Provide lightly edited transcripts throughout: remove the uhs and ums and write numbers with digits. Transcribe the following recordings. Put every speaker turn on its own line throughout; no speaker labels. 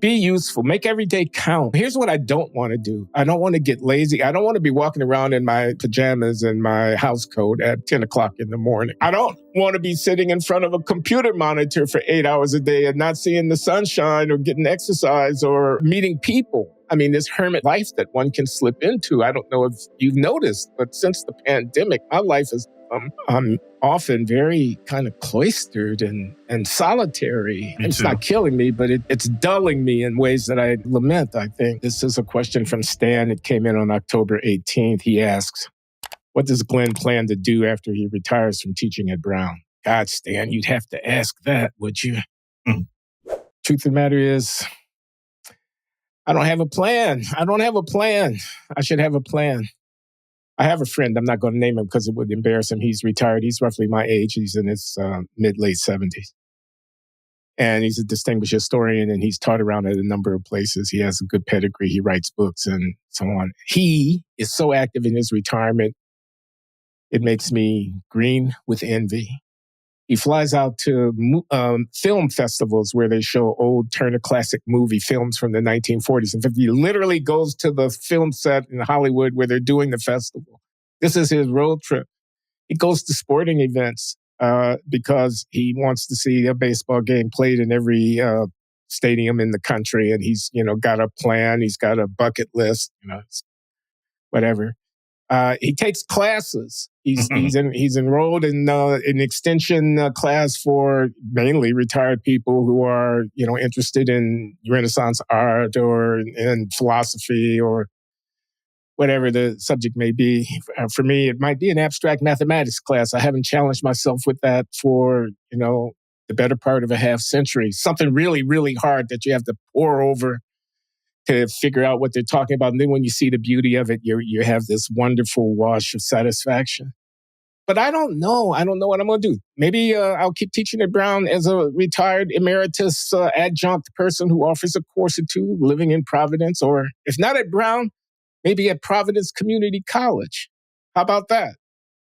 Be useful. Make every day count. Here's what I don't want to do. I don't want to get lazy. I don't want to be walking around in my pajamas and my house coat at 10 o'clock in the morning. I don't want to be sitting in front of a computer monitor for 8 hours a day and not seeing the sunshine or getting exercise or meeting people. I mean, this hermit life that one can slip into. I don't know if you've noticed, but since the pandemic, my life has I'm often very kind of cloistered and solitary. It's not killing me, but it's dulling me in ways that I lament, I think. This is a question from Stan. It came in on October 18th. He asks, what does Glenn plan to do after he retires from teaching at Brown? God, Stan, you'd have to ask that, would you? Truth of the matter is, I don't have a plan. I should have a plan. I have a friend. I'm not going to name him because it would embarrass him. He's retired. He's roughly my age. He's in his mid-late 70s. And he's a distinguished historian, and he's taught around at a number of places. He has a good pedigree. He writes books and so on. He is so active in his retirement, it makes me green with envy. He flies out to film festivals where they show old Turner Classic movie films from the 1940s and 50s. He literally goes to the film set in Hollywood where they're doing the festival. This is his road trip. He goes to sporting events because he wants to see a baseball game played in every stadium in the country. And he's, got a plan. He's got a bucket list, whatever. He takes classes. He's enrolled in an extension class for mainly retired people who are interested in Renaissance art or in philosophy or whatever the subject may be. For me, it might be an abstract mathematics class. I haven't challenged myself with that for the better part of a half century. Something really, really hard that you have to pore over to figure out what they're talking about. And then when you see the beauty of it, you have this wonderful wash of satisfaction. But I don't know. I don't know what I'm going to do. Maybe I'll keep teaching at Brown as a retired emeritus adjunct person who offers a course or two living in Providence. Or if not at Brown, maybe at Providence Community College. How about that?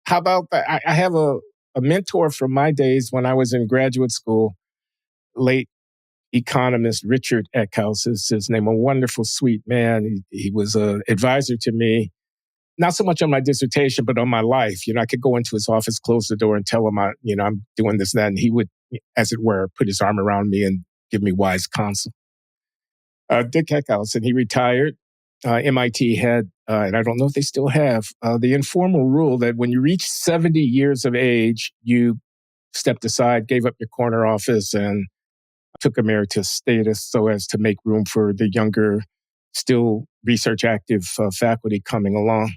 I have a mentor from my days when I was in graduate school, late economist Richard Eckhouse is his name, a wonderful, sweet man. He was an advisor to me, not so much on my dissertation, but on my life. I could go into his office, close the door, and tell him, I'm doing this and that. And he would, as it were, put his arm around me and give me wise counsel. Dick Eckhouse, and he retired. MIT had, and I don't know if they still have, the informal rule that when you reach 70 years of age, you stepped aside, gave up your corner office, and took emeritus status so as to make room for the younger, still research active faculty coming along.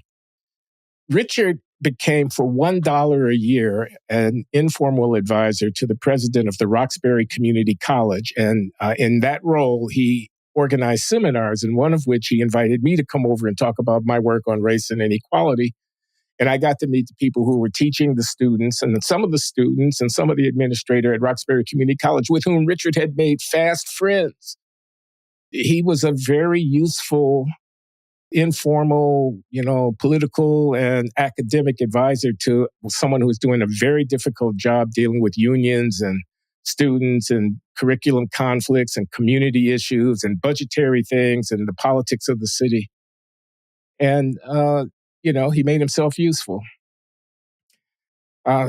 Richard became, for $1 a year, an informal advisor to the president of the Roxbury Community College. And in that role, he organized seminars, in one of which he invited me to come over and talk about my work on race and inequality. And I got to meet the people who were teaching the students and some of the students and some of the administrator at Roxbury Community College with whom Richard had made fast friends. He was a very useful, informal, political and academic advisor to someone who was doing a very difficult job dealing with unions and students and curriculum conflicts and community issues and budgetary things and the politics of the city. And, he made himself useful.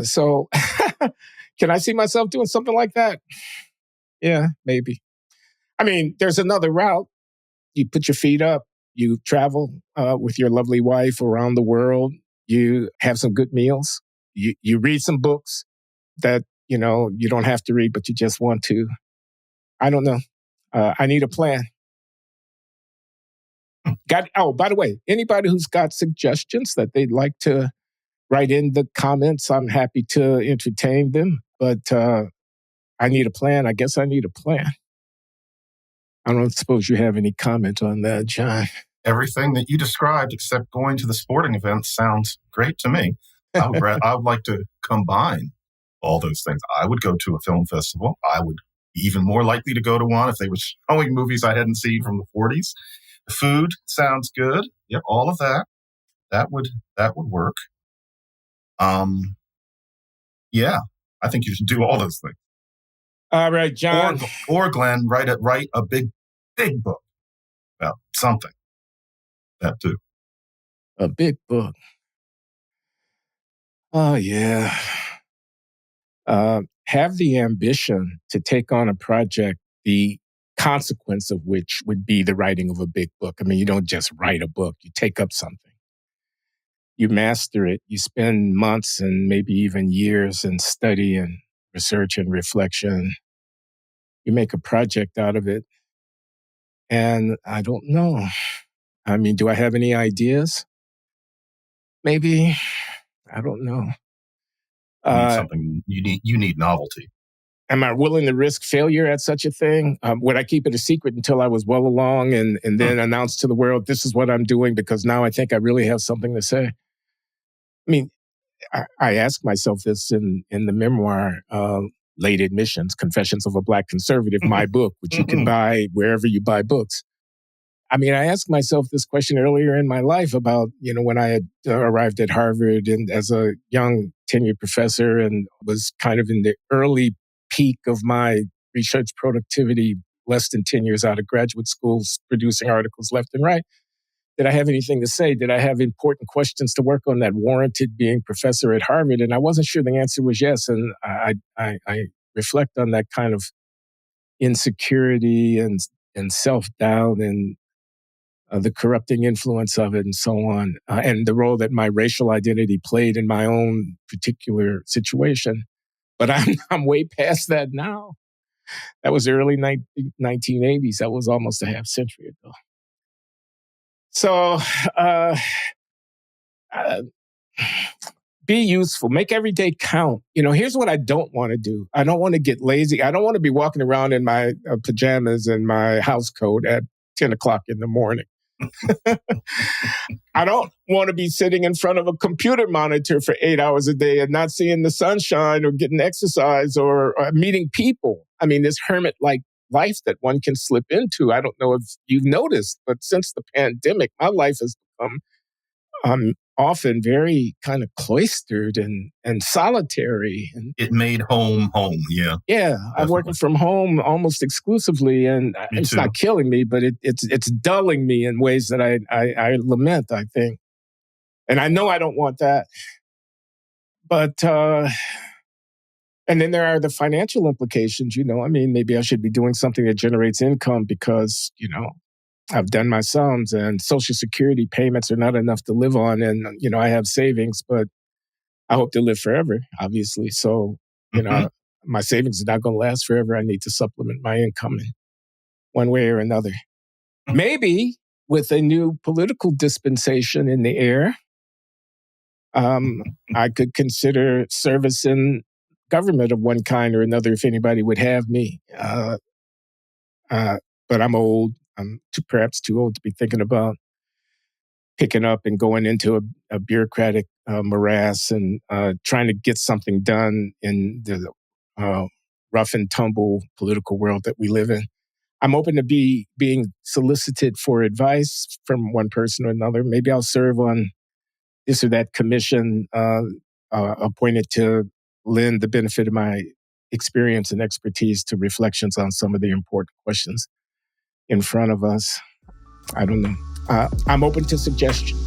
So can I see myself doing something like that? Yeah, maybe. I mean, there's another route. You put your feet up, you travel with your lovely wife around the world, you have some good meals, you read some books that, you don't have to read, but you just want to. I don't know. I need a plan. By the way, anybody who's got suggestions that they'd like to write in the comments, I'm happy to entertain them. But I need a plan. I guess I need a plan. I don't suppose you have any comment on that, John.
Everything that you described, except going to the sporting events, sounds great to me. I would like to combine all those things. I would go to a film festival. I would be even more likely to go to one if they were showing movies I hadn't seen from the 40s. The food sounds good. Yep, all of that. That would work. Yeah, I think you should do all those things.
All right, John.
Or Glenn, write a big big book about something. That too.
A big book. Oh, yeah. Have the ambition to take on a project, the consequence of which would be the writing of a big book. I mean, you don't just write a book, you take up something. You master it. You spend months and maybe even years in study and research and reflection. You make a project out of it. And I don't know. I mean, do I have any ideas? Maybe. I don't know.
You need something. You need novelty.
Am I willing to risk failure at such a thing? Would I keep it a secret until I was well along and then announce to the world, this is what I'm doing because now I think I really have something to say? I mean, I ask myself this in the memoir, Late Admissions, Confessions of a Black Conservative, my book, which you can buy wherever you buy books. I mean, I asked myself this question earlier in my life about, when I had arrived at Harvard and as a young tenured professor and was kind of in the early peak of my research productivity, less than 10 years out of graduate school, producing articles left and right. Did I have anything to say? Did I have important questions to work on that warranted being professor at Harvard? And I wasn't sure the answer was yes. And I reflect on that kind of insecurity and self-doubt and the corrupting influence of it and so on, and the role that my racial identity played in my own particular situation. But I'm way past that now. That was early 1980s. That was almost a half century ago. So be useful. Make every day count. Here's what I don't want to do. I don't want to get lazy. I don't want to be walking around in my pajamas and my house coat at 10 o'clock in the morning. I don't want to be sitting in front of a computer monitor for 8 hours a day and not seeing the sunshine or getting exercise or meeting people. I mean, this hermit-like life that one can slip into. I don't know if you've noticed, but since the pandemic, my life has become often very kind of cloistered and solitary. And
it made home, yeah.
Yeah, I'm working from home almost exclusively, and it's not killing me, but it's dulling me in ways that I lament, I think. And I know I don't want that. But, and then there are the financial implications, I mean, maybe I should be doing something that generates income because, I've done my sums and Social Security payments are not enough to live on. And, I have savings, but I hope to live forever, obviously. So, my savings are not going to last forever. I need to supplement my income in one way or another. Maybe with a new political dispensation in the air, I could consider service in government of one kind or another if anybody would have me. But I'm old. I'm perhaps too old to be thinking about picking up and going into a bureaucratic morass and trying to get something done in the rough and tumble political world that we live in. I'm open to being solicited for advice from one person or another. Maybe I'll serve on this or that commission appointed to lend the benefit of my experience and expertise to reflections on some of the important questions in front of us. I don't know. I'm open to suggestions.